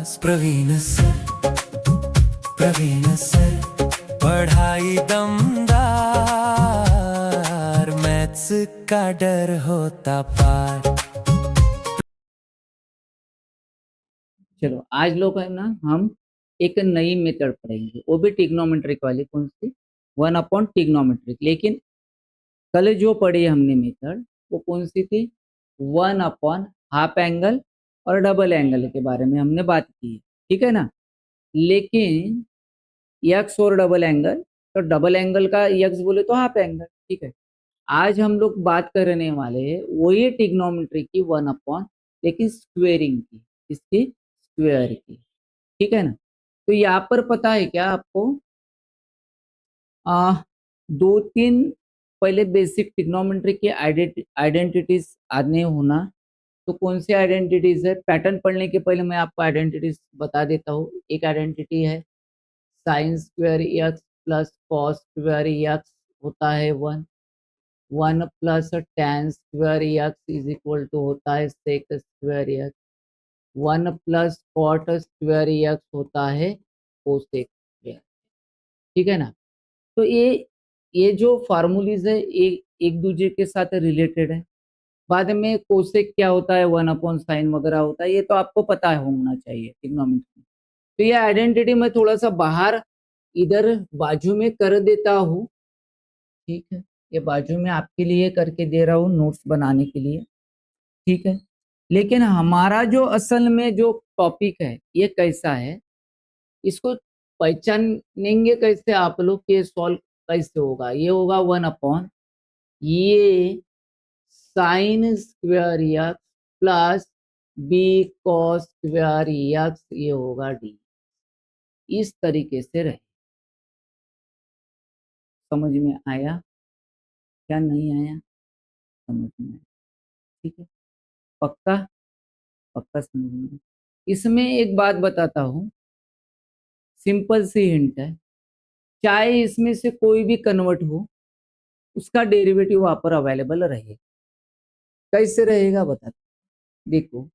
Praveen sir, Praveen sir, पढ़ाई दमदार, maths का डर होता पार। चलो आज लोग है ना, हम एक नई मेथड पढ़ेंगे, वो भी ट्रिग्नोमेट्रिक वाली। कौन सी? One upon trigonometric. लेकिन कल जो पढ़ी हमने मेथड, वो कौन सी थी? वन अपॉन हाफ एंगल और डबल एंगल के बारे में हमने बात की है, ठीक है ना। लेकिन यक्स और डबल एंगल, तो डबल एंगल का यक्स बोले तो हाफ एंगल, ठीक है। आज हम लोग बात करने वाले हैं वही ट्रिग्नोमेट्री की, वन अपॉन, लेकिन स्क्वेयरिंग की, इसकी स्क्वेयर की, ठीक है ना। तो यहाँ पर पता है क्या आपको? आ, दो तीन पहले बेसिक ट्रिग्नोमेट्री के आइडेंटिटीज आने होना। तो कौन सी आइडेंटिटीज है? पैटर्न पढ़ने के पहले मैं आपको आइडेंटिटीज बता देता हूँ। एक आइडेंटिटी है sine square x plus cos square x होता है one. One plus tan square x is equal to होता है sec square x. One plus cot square x होता है कोसेक स्क्वायर, ठीक है ना। तो ये जो फार्मूलीज है एक एक दूसरे के साथ रिलेटेड है। बाद में कोसेक क्या होता है, वन अपॉन साइन वगैरह होता है, ये तो आपको पता है, होना चाहिए ट्रिग्नोमेट्री में। तो ये आइडेंटिटी मैं थोड़ा सा बाहर इधर बाजू में कर देता हूँ, ठीक है। ये बाजू में आपके लिए करके दे रहा हूँ नोट्स बनाने के लिए, ठीक है। लेकिन हमारा जो असल में जो टॉपिक है ये कैसा है, इसको पहचानेंगे कैसे आप लोग के सॉल्व कैसे होगा? ये होगा वन अपॉन ये sine square x plus B cos square x, ये होगा डी। इस तरीके से रहे। समझ में आया? क्या नहीं आया? समझ में आया, ठीक है। पक्का? पक्का समझ में। इसमें एक बात बताता हूँ, सिंपल सी हिंट है। चाहे इसमें से कोई भी कन्वर्ट हो, उसका डेरिवेटिव वहां पर अवेलेबल रहेगा। कैसे रहेगा बता। देखो,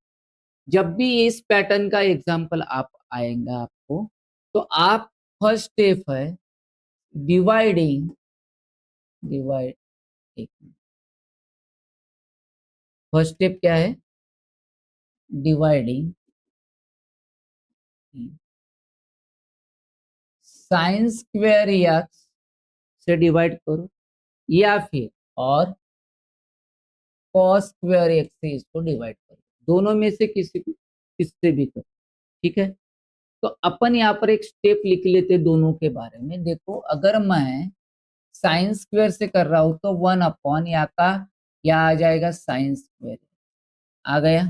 जब भी इस पैटर्न का एग्जांपल आप आएगा आपको, तो आप फर्स्ट स्टेप है डिवाइडिंग, डिवाइड, फर्स्ट स्टेप क्या है? डिवाइडिंग साइन स्क्वायर एक्स से डिवाइड करो, या फिर और कॉस स्क्वायर एक्स से इसको डिवाइड करो। दोनों में से किसी को, किससे भी करो, ठीक है। तो अपन यहाँ पर एक स्टेप लिख लेते दोनों के बारे में। देखो, अगर मैं साइन स्क्वायर से कर रहा हूं तो वन अपॉन यहाँ का क्या आ जाएगा? साइन स्क्वायर आ गया,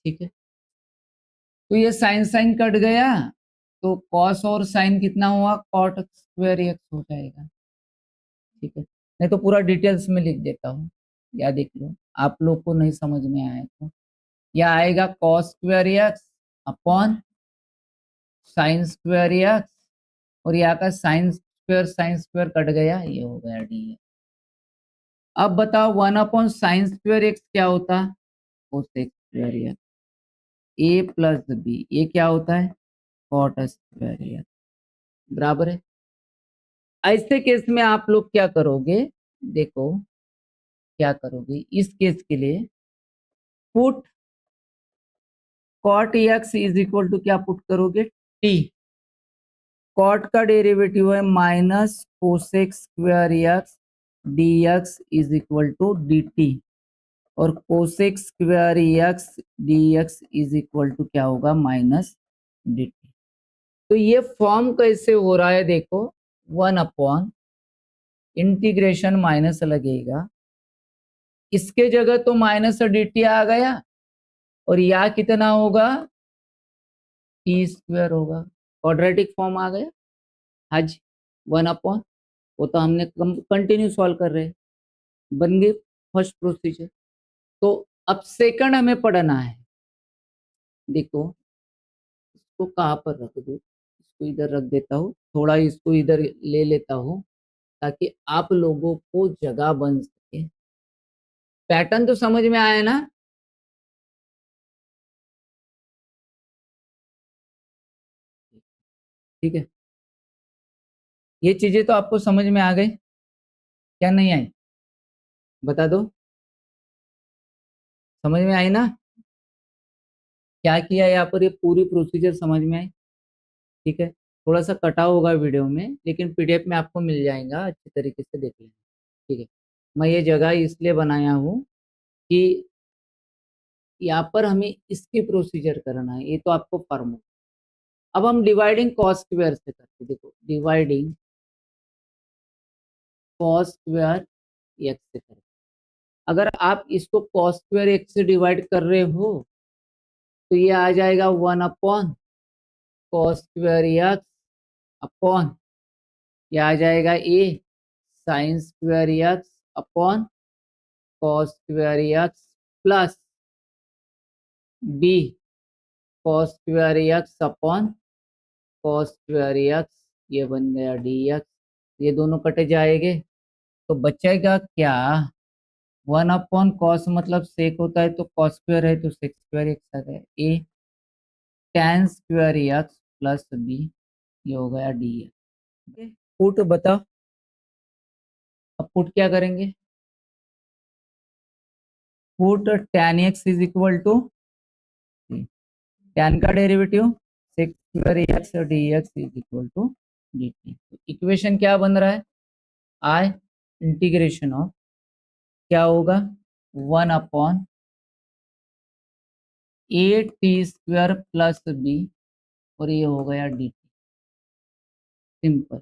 ठीक है। तो ये साइन साइन कट गया, तो कॉस और साइन कितना हुआ? कॉट स्क्वायर एक्स हो जाएगा, ठीक है। नहीं तो पूरा डिटेल्स में लिख देता हूँ, या देख लो, आप लोग को नहीं समझ में आया तो यह आएगा cos square x upon sine square x, और यहाँ का साइन स्क्वायर कट गया, ये हो गया डी। अब बताओ one upon sine square x क्या होता है? Cosec square x. A plus B, ये क्या होता है? कॉट स्क्वायर एक्स, बराबर है। ऐसे केस में आप लोग क्या करोगे? देखो क्या करोगे इस केस के लिए, put cot x is equal to क्या पुट करोगे? टी। कॉट का डेरिवेटिव है minus cosec square x d x is equal to d t, और cosec square x d x is equal to क्या होगा? Minus d t. तो ये form कैसे हो रहा है? देखो, वन अपॉन इंटीग्रेशन माइनस लगेगा, इसके जगह तो माइनस डी टी आ गया, और यह कितना होगा? टी स्क्वायर होगा। क्वाड्रेटिक फॉर्म आ गया। आज वन अपॉन, वो तो हमने कंटिन्यू सॉल्व कर रहे हैं, बन गए फर्स्ट प्रोसीजर। तो अब सेकंड हमें पढ़ना है। देखो, इसको कहाँ पर रख दो? इसको इधर रख देता हूँ, थोड़ा इसको इधर ले लेता हूँ, ताकि आप लोगों को जगह बन सके। पैटर्न तो समझ में आया ना? ठीक है, ये चीजें तो आपको समझ में आ गई, क्या नहीं आई बता दो, समझ में आई ना? क्या किया यहाँ पर, ये पूरी प्रोसीजर समझ में आई? ठीक है, थोड़ा सा कटा होगा वीडियो में, लेकिन पीडीएफ में आपको मिल जाएगा, अच्छी तरीके से देख लेना। ठीक है, मैं ये जगह इसलिए बनाया हूँ कि यहाँ पर हमें इसकी प्रोसीजर करना है, ये तो आपको फॉर्मूला। अब हम डिवाइडिंग कॉस स्क्वायर से करते, देखो डिवाइडिंग कॉस स्क्वायर एक्स से करते। अगर आप इसको कॉस स्क्वायर एक्स से डिवाइड कर रहे हो तो ये आ जाएगा 1 कॉस स्क्वायर एक्स अपॉन, ये आ जाएगा A sine square x upon cos square x plus B cos square x upon cos square x, ये बन गया डी एक्स, ये दोनों कटे जाएंगे तो बचेगा क्या, 1 कॉस मतलब सेक होता है तो कॉस स्क्वायर है तो सेक स्क्वायर एक्स आ गया, a tan square x plus B, ये हो गया डी एक्स। पुट बताओ, अब पुट क्या करेंगे, put tan x is equal to tan का derivative sec square x d x is equal to d t. Equation क्या बन रहा है, आई इंटीग्रेशन ऑफ क्या होगा 1 a t square plus b, और ये हो गया डी टी, सिंपल।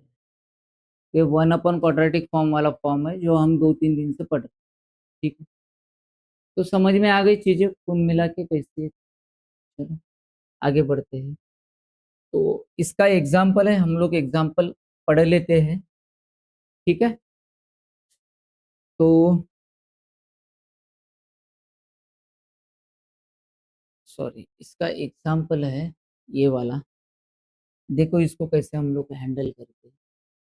ये 1/क्वाड्रेटिक फॉर्म वाला फॉर्म है जो हम 2-3 दिन से पढ़ रहे हैं। ठीक है, तो समझ में आ गई चीजें कुल मिला के कैसी है। चलो आगे बढ़ते हैं, तो इसका एग्जाम्पल है, हम लोग एग्जाम्पल पढ़ लेते हैं। ठीक है, तो सॉरी, इसका एग्जाम्पल है ये वाला, देखो इसको कैसे हम लोग हैंडल करते हैं।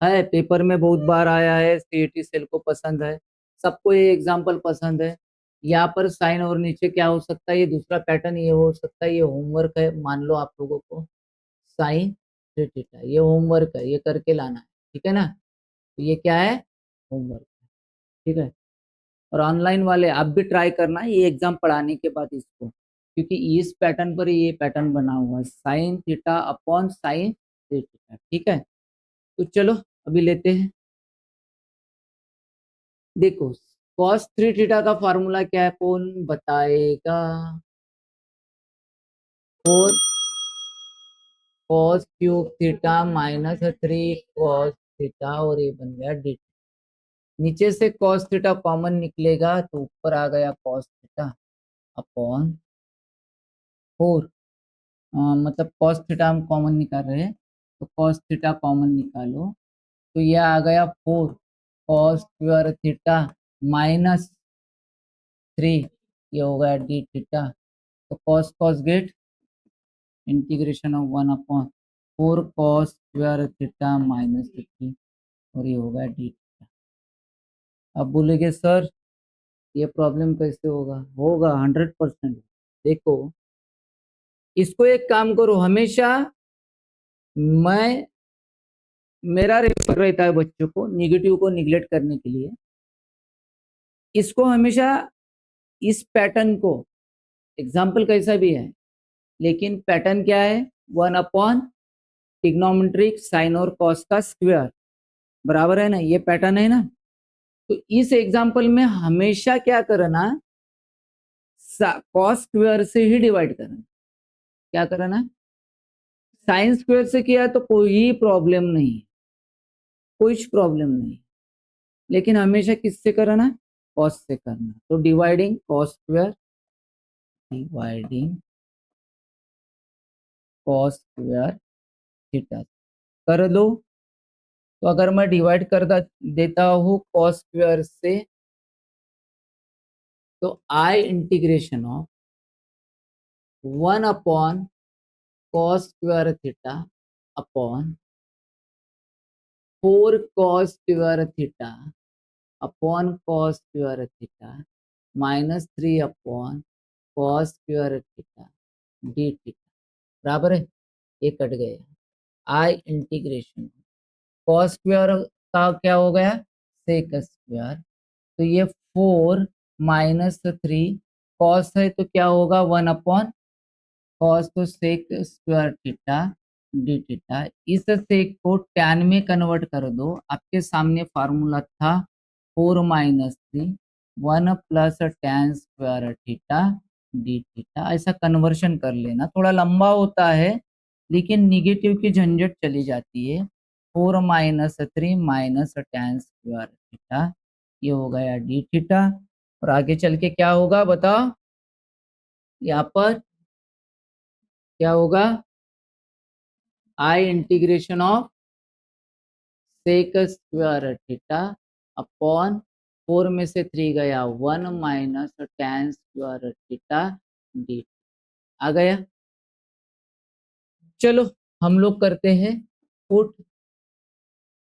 है पेपर में बहुत बार आया है, सीईटी सेल को पसंद है, सबको ये एग्जाम्पल पसंद है। यहाँ पर साइन और नीचे क्या हो सकता है, ये दूसरा पैटर्न ये हो सकता है, ये होमवर्क है, मान लो आप लोगों को साइन थ्री थीटा, ये होमवर्क है, ये करके लाना है। ठीक है ना, तो ये क्या है, होमवर्क। ठीक है, और ऑनलाइन वाले आप भी ट्राई करना ये एग्जाम पढ़ाने के बाद इसको, क्योंकि इस पैटर्न पर ये पैटर्न बना हुआ है sine theta upon sine three theta. ठीक है, तो चलो अभी लेते हैं, देखो कॉस थ्री थीटा का फॉर्मूला क्या है, कौन बताएगा, four cos cube theta minus three cos theta, और ये बन गया डी। नीचे से कॉस थीटा कॉमन निकलेगा तो ऊपर आ गया कॉस थीटा अपॉन फोर, मतलब कॉस थीटा हम कॉमन निकाल रहे हैं तो कॉस थीटा कॉमन निकालो, तो ये आ गया 4 कॉस स्क्वायर थीटा माइनस 3, ये हो गया डी थीटा। तो cos cos get integration of 1/4 cos square theta minus 3, और ये हो गया डी थीटा। अब बोलेंगे सर ये प्रॉब्लम कैसे होगा, होगा 100%। देखो इसको एक काम करो, हमेशा मैं मेरा रेफर रहता है बच्चों को निगेटिव को निगलेक्ट करने के लिए, इसको हमेशा इस पैटर्न को, एग्जाम्पल कैसा भी है लेकिन पैटर्न क्या है, 1 ट्रिग्नोमेट्रिक साइन और कॉस का स्क्वायर बराबर है ना, ये पैटर्न है ना। तो इस एग्जाम्पल में हमेशा क्या करना, कॉस स्क्वायर से ही डिवाइड करना, क्या करना, साइन स्क्वायर से किया तो कोई प्रॉब्लम नहीं, कुछ प्रॉब्लम नहीं, लेकिन हमेशा किससे करना, कॉस से करना। तो dividing cos square, dividing cos square theta कर दो, तो अगर मैं डिवाइड कर देता हूँ कॉस स्क्वायर से, तो आई इंटीग्रेशन ऑफ 1/कॉस square theta upon 4 cos square theta upon cos square theta minus 3/कॉस स्क्वायर थीटा डी थीटा बराबर है, ये कट गया। आई इंटीग्रेशन कॉस स्क्वायर का क्या हो गया सेक स्क्वायर, तो ये 4 माइनस 3 कॉस है तो क्या होगा 1 अपॉन कॉस तो sec square theta d theta. इस सेक को टैन में कन्वर्ट कर दो, आपके सामने फार्मूला था 4 minus 3 1 plus tan square theta d theta. ऐसा कन्वर्शन कर लेना, थोड़ा लंबा होता है लेकिन निगेटिव की झंझट चली जाती है। 4 minus 3 minus tan square theta, ये हो गया डी थीटा। और आगे चल के क्या होगा बताओ, यहाँ पर क्या होगा I integration of sec square theta upon 4 में से 3 गया 1 minus tan square theta d आ गया। चलो हम लोग करते हैं put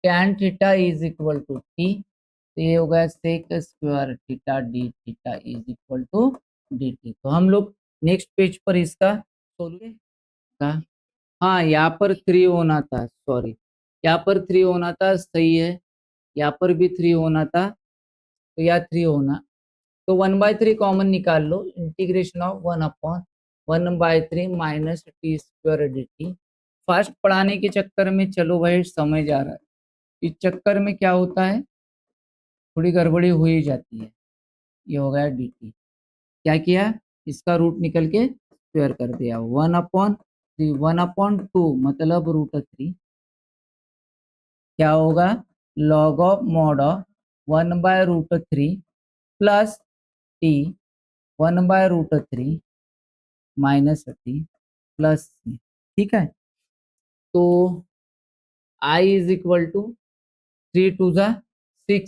tan theta is equal to T, तो ये हो गया sec square theta d theta is equal to d t. तो हम लोग नेक्स्ट पेज पर इसका सोल्व का, हाँ यहाँ पर 3 होना था, सॉरी यहाँ पर 3 होना था, सही है, यहाँ पर भी 3 होना था, तो यहाँ 3 होना, तो 1/3 कॉमन निकाल लो, integration of 1 upon 1/3 minus t square d t. Fast पढ़ाने के चक्कर में चलो भाई समझ आ रहा है, इस चक्कर में क्या होता है थोड़ी गड़बड़ी हो ही जाती है। ये हो गया डी टी, क्या किया इसका रूट निकल के स्क्वायर कर दिया 1/3 1/2 मतलब √3, क्या होगा log of mod of 1/√3 plus t 1/√3 minus t plus c, ठीक है। तो आई इज इक्वल टू 3 टू ज़ा 6,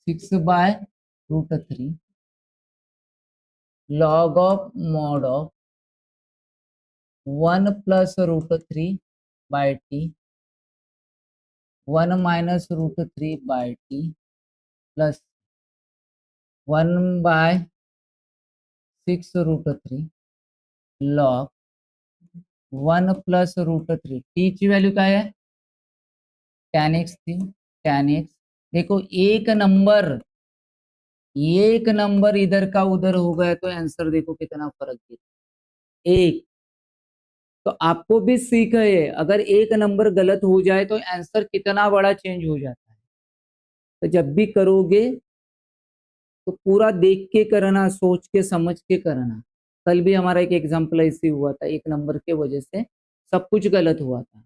6/√3 log of mod of 1 plus √3 by t 1 minus √3 by t plus 1/6√3 log 1 plus √3, t की वैल्यू क्या है tan x थी, tan x देखो एक नंबर इधर का उधर हो गया तो आंसर देखो कितना फर्क है एक। तो आपको भी सीख है, अगर एक नंबर गलत हो जाए तो आंसर कितना बड़ा चेंज हो जाता है। तो जब भी करोगे तो पूरा देख के करना, सोच के समझ के करना। कल भी हमारा एक एग्जाम्पल ऐसे हुआ था, एक नंबर के वजह से सब कुछ गलत हुआ था,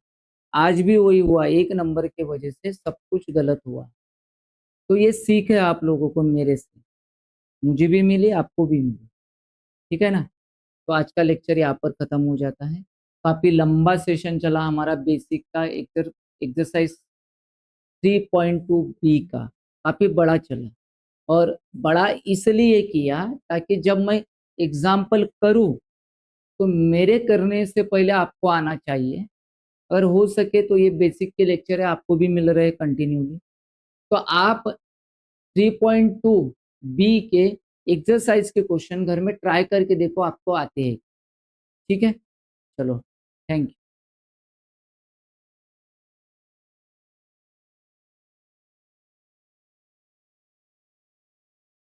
आज भी वही हुआ, एक नंबर के वजह से सब कुछ गलत हुआ। तो ये सीख है आप लोगों को मेरे से, मुझे भी मिली आपको भी मिली, ठीक है ना। तो आज का लेक्चर यहाँ पर खत्म हो जाता है। काफी लंबा सेशन चला हमारा बेसिक का एक्सरसाइज 3.2 बी का, काफी बड़ा चला, और बड़ा इसलिए किया ताकि जब मैं एग्जाम्पल करूं तो मेरे करने से पहले आपको आना चाहिए। अगर हो सके तो ये बेसिक के लेक्चर है आपको भी मिल रहे कंटिन्यूली, तो आप 3.2 बी के एक्सरसाइज के क्वेश्चन घर में ट्राई करके देखो, आपको आते हैं, ठीक है। चलो थैंक यू।